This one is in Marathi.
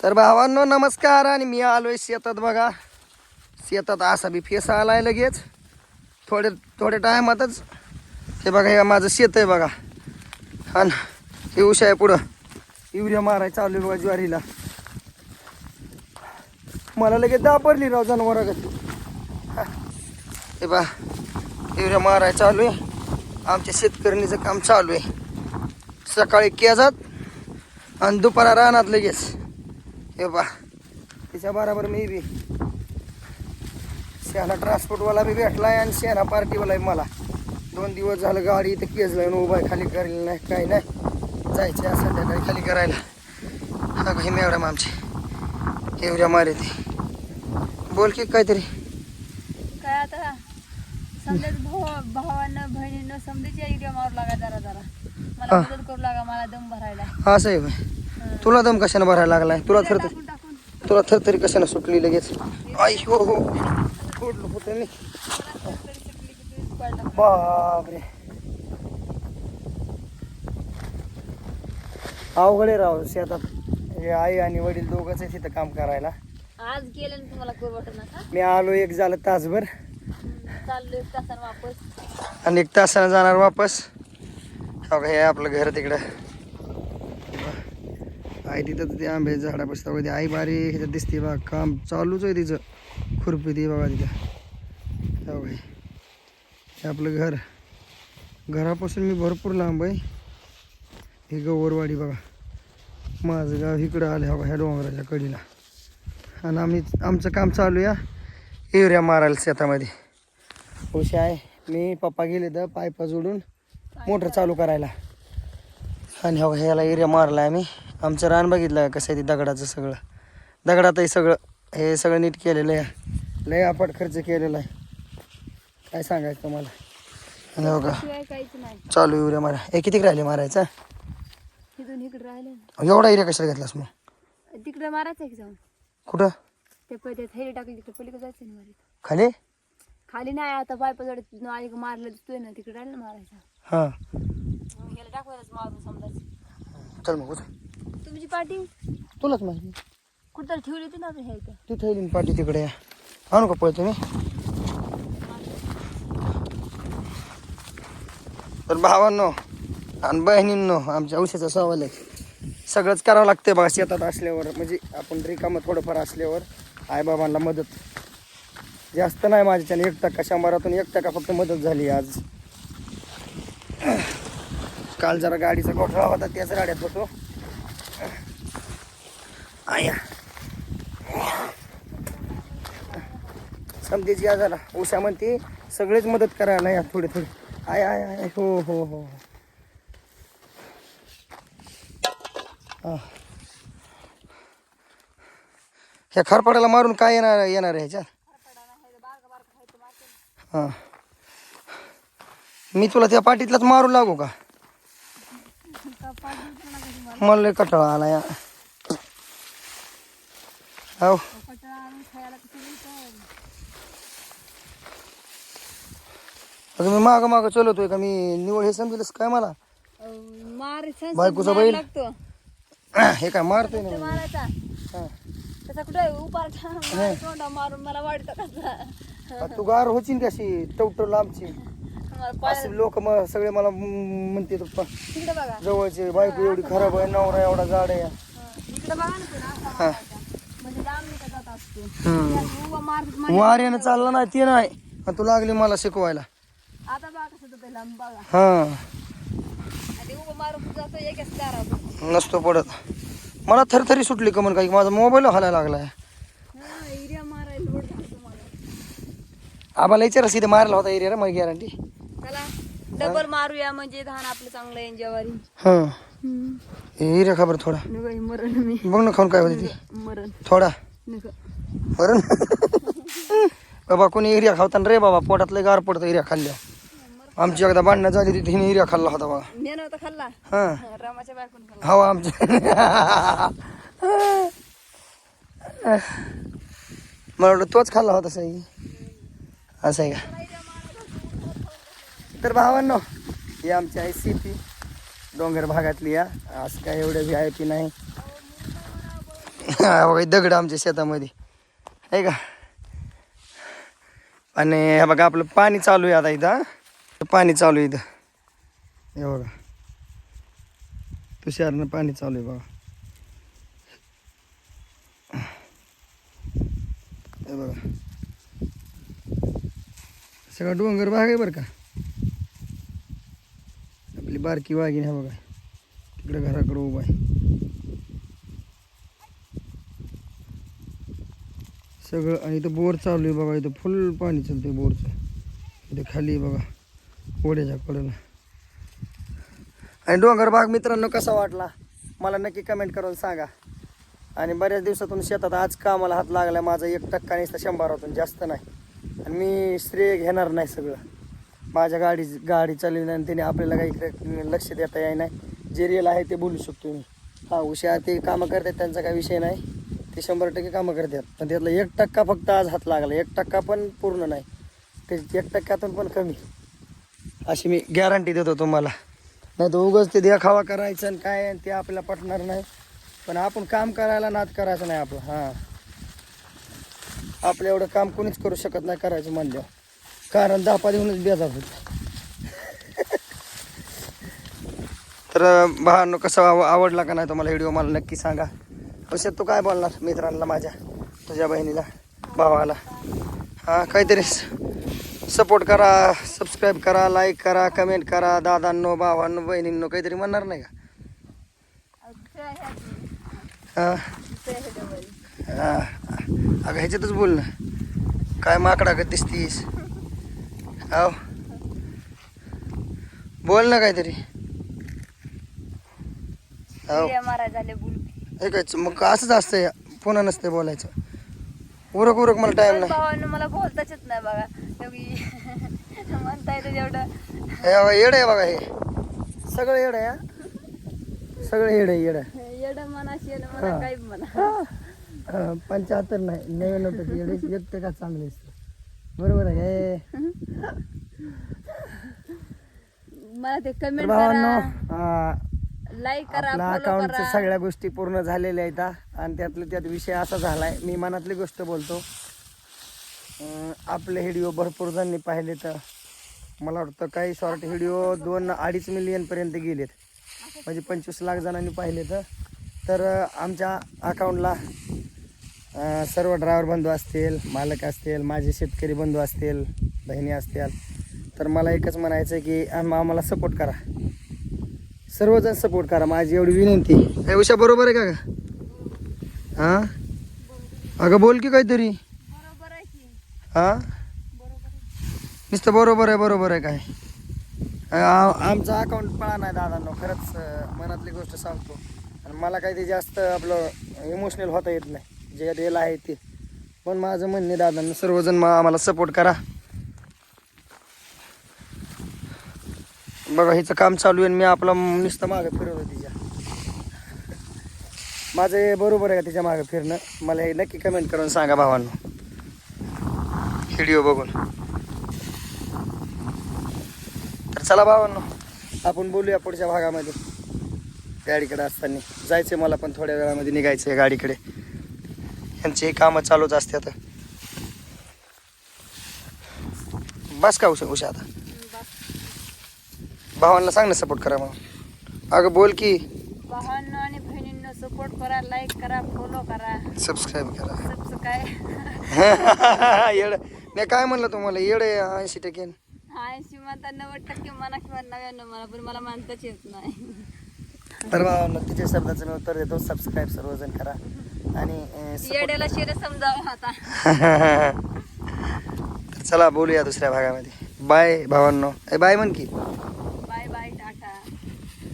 तर भावांनो नमस्कार. आणि मी आलोय शेतात बघा. शेतात असा बी फेसा आलाय लगेच थोड्या टायमातच. हे बघा हे माझं शेत आहे बघा. आणि हे उशा आहे पुढं युरिया मारायला चालू आहे बघा ज्वारीला. मला लगेच दापरली राव जनावरागत. हे बा युरिया मारायला चालू आहे. आमच्या शेतकऱ्यांचं काम चालू आहे. सकाळी केजात आणि दुपारा रानात लगेच. हे बा त्याच्या बरोबर मी बी शहाणा ट्रान्सपोर्टवाला बी भेटलाय आणि शहाणा पार्टीवाला मला. 2 दिवस झालं गाडी इथं केजला उभा खाली करेल नाही काही नाही. जायचे असं संध्याकाळी खाली करायला. हा हे मॅडम आमची एवढ्या मारे ते बोल की काहीतरी. काय आता समजेच भावानं बहिणीनं समजेच्या युरिया मारू लागा जरा मला मदत करू लागा. मला दम भरायला. असं आहे होय. तुला दम कशाने भरायला लागलाय? तुला थरथरी कशाने सुटली लगेच? आई हो हो फोडलं होतं मी. बापरे अवघड आहे राव शेतात. हे आई आणि वडील दोघंच आहे तिथं काम करायला. आज गेलं ना तुम्हाला करू वाटत ना. मी आलो एक झालं तासभर चाललो 1 तासानं वापस आणि 1 तासानं जाणार वापस. हे आपलं घर तिकडं. आई तिथं ते आंबे झाडापाशी आई बारी ह्याच्यात दिसते बघा. काम चालूच आहे तिचं. खुरपी ती बघा तिथं. हे आपलं घर. घरापासून मी भरपूर लांब आहे. हे गौरवाडी बघा. माझं गाव इकडं आलं बघा ह्या डोंगराच्या कडीला. आणि आमचं काम चालू या युरिया मारायला शेतामध्ये. खुश आहे मी. पप्पा गेले तर पाईपा जोडून मोटर चालू करायला. आणि हो ह्याला युरिया मारला आम्ही. आमचं रान बघितलं कसं आहे ते दगडाचं सगळं. दगडातही सगळं हे सगळं नीट केलेलं आहे. लय आपट खर्च केलेला आहे. काय सांगायचं तुम्हाला. आणि हो का चालू युरिया मारा. हे किती राहिले मारायचा? इकडे राहिले. एवढा युरिया कशाला घेतलास मग? तिकडे मारायचं आहे जाऊन. कुठं? ते पहिले थैली टाकली तिकडे पलीकडे जायचं ना मारायचं. खाली खाली नाही आता पायपाजवळ मारलं दिसतोय ना तिकडे राहिलं ना मारायचा. हां ह्याला टाकवायलाच मारून समजायचं. चल मग तुमची पाठी तुलाच माहिती कुठं ठेवली होती ना ह्या इथं. ती ठेवली पाठी तिकडे. आणू का पळतो मी? तर भावांनो आणि बहिणींनो आमच्या औषधाचा सवाल आहे. सगळंच करावं लागते बघा शेतात असल्यावर. म्हणजे आपण रिकामं थोडंफार असल्यावर आईबाबांना मदत जास्त नाही माझ्याच्याने 1% 100रातून 1% फक्त मदत झाली आज. काल जरा गाडीचा गोठळा होता त्याच गाड्यात होतो. आया समजेच या झाला. उषा म्हणते सगळेच मदत करायला या थोडे थोडे. आय आय आय हो हो हो. ह्या खरपाड्याला मारून काय येणार आहे ह्याच्यात? हां मी तुला त्या पाटीतलाच मारून लागू का? मला लय कटाळा आला या. हो अगं मी मागं चलवतोय का मी? निवड हे समजेलच काय मला? बायकोचा बैल हे काय मारतोय ना मारायचा त्याचा कुठे उपार मारून मला वाटतं कसा. तू गार होची कशी टवटर लांबची. लोक मग सगळे मला म्हणते तिकडे बघा जवळचे बायको एवढी खराब आहे नवरा एवढा जाड आहे. इकडे बघा ना म्हणजे लांब नाही जात असतो. वाऱ्यानं चालला नाही ते नाही. तू लागली मला शिकवायला. आता बघा कसं होतं लांब बघा. हा ते उभं मारून जातो एकच दारा नसतो पडत. मला थरथरी सुटली का म्हण काही. माझा मोबाईल हलायला लागलाय. एरिया मारायला लोड झाला तुम्हाला. आम्हाला विचार इथे मारला होता एरिया मग गॅरंटी. चला डबल मारूया म्हणजे धान आपलं चांगलं आहे ज्वारी. हा एरिया खबर थोडा मरण मी बघ ना खाऊन काय होती ती. मरण थोडा नका मरण. बाबा कोणी एरिया खावताना रे बाबा पोटातलं गार पडतं एरिया खाल्ल्या. आमची एकदा भांडणं झाली होती तिने एरिया खाल्ला होता बघा. मी नव्हता खाल्ला. हा रामाच्या बायकोन खाल्ला. हवा आमच्या मला वाटलं तोच खाल्ला होता सही. असं आहे का? तर भावांनो ही आमची आहे शेती डोंगर भागातली. या आज काय एवढं VIP नाही. बघा दगड आमच्या शेतामध्ये आहे का. आणि हे बघा आपलं पाणी चालू आहे आता इथं. पाणी चालू आहे इथं हे बघा. तुषारनं पाणी चालू आहे बघा. हे बघा सगळा डोंगर भाग आहे बरं का. आपली बारकी वाघीण आहे बघा तिकडे घराकडे उभा आहे. सगळं आणि इथं बोर चालू आहे बघा. इथं फुल पाणी चालतंय बोरचं. इथं खाली बघा ओढ्याच्या कडेला. आणि डोंगर भाग मित्रांनो कसा वाटला मला नक्की कमेंट करून सांगा. आणि बऱ्याच दिवसातून शेतात आज कामाला हात लागला माझा. 1% नुसता 100 जास्त नाही. आणि मी श्रेय घेणार नाही सगळं. माझ्या गाडी चालवली आणि त्याने आपल्याला काही लक्ष देता येई नाही. जे रिअल आहे ते बोलू शकतो मी. हां हुशार ते कामं करतात त्यांचा काही विषय नाही. ते 100% कामं करतात. पण त्यातला 1% फक्त आज हात लागला. 1% पण पूर्ण नाही. ते 1%तून पण कमी अशी मी गॅरंटी देतो तुम्हाला. नाही तर उगाच ते देखावा करायचं आणि काय ते आपल्याला पटणार नाही. पण आपण काम करायला नाद करायचं नाही आपलं. हां आपलं एवढं काम कोणीच करू शकत नाही करायचं म्हणल्यावर. कारण 10 देऊनच बेजार होत. तर भावांनो कसा आवडला का नाही तुम्हाला व्हिडिओ मला नक्की सांगा. अशा तू काय बोलणार मित्रांना माझ्या तुझ्या बहिणीला भावाला. हां काहीतरी सपोर्ट करा, सबस्क्राईब करा, लाईक करा, कमेंट करा. दादांनो भावांनो बहिणींनो काहीतरी म्हणणार नाही का. हां हां अगं ह्याच्यातच बोल ना. काय माकडागत दिसतीस. हो बोल ना काहीतरी. हो हे काय मग असंच असतंय. पुन्हा नसते बोलायचं. उरक मला टाइम नाही. भावानं मला बोलताच येत नाही बघा. म्हणता येतं जेवढं येड आहे बघा. हे सगळं येड आहे. सगळं येड आहे. येडं म्हणा शेण म्हणा काही म्हणा. 75 नाही 99% येडे 1% चांगले असतं. बरोबर आहे. मला ते कमेंट भावांनो करा, लाईक करा, आपल्या फॉलो अकाउंटच्या करा. सगळ्या गोष्टी पूर्ण झालेल्या आहेत. आणि त्यात विषय असा झालाय. मी मनातली गोष्ट बोलतो. आपले व्हिडिओ भरपूर जणांनी पाहिले. तर मला वाटतं काही शॉर्ट व्हिडिओ 2-2.5 मिलियनपर्यंत गेलेत. म्हणजे 25 लाख जणांनी पाहिले. तर आमच्या अकाउंटला सर्व ड्रायव्हर बंधू असतील, मालक असतील, माझे शेतकरी बंधू असतील, बहिणी असतील. तर मला एकच म्हणायचं आहे की आम्हाला सपोर्ट करा. सर्वजण सपोर्ट करा. माझी एवढी विनंती. हे उषा बरोबर आहे का. हां अगं बोल की काहीतरी. बरोबर आहे की. हां नुसतं बरोबर आहे काय. आमचं अकाउंट पळा नाही दादांनो. खरंच मनातली गोष्ट सांगतो. आणि मला काही ते जास्त आपलं इमोशनल होता येत नाही. जे रेल आहे ते. पण माझं म्हणणे दादांनो सर्वजण आम्हाला सपोर्ट करा. बघा हिचं काम चालू आहे. मी आपला नुसतं मागं फिरवलं तिच्या. माझं हे बरोबर आहे का तिच्या मागं फिरणं. मला हे नक्की कमेंट करून सांगा भावांनो व्हिडिओ बघून. तर चला भावांनो आपण बोलूया पुढच्या भागामध्ये. गाडीकडे असताना जायचं मला पण थोड्या वेळामध्ये निघायचं आहे गाडीकडे. यांची कामं चालूच असतात. बस का उषा आता. भावांना सांग ना सपोर्ट करा. मग अगं बोल की. भावांनो आणि बहिणींनो सपोर्ट करा, लाईक करा, फॉलो करा, सबस्क्राईब करा. सबस्क्राईब. येड मी काय म्हणलं तुम्हाला. येड 80%. 80 म्हणता 90% म्हणा किंवा 99 म्हणा. पण मला मानताच येत नाही. तर भावांनो तिच्या शब्दाचं मी उत्तर देतो. सबस्क्राईब सर्वजण करा. आणि येड्याला शेर समजावं आता. तर चला बोलूया दुसऱ्या भागामध्ये. बाय भावांनो. बाय म्हण की.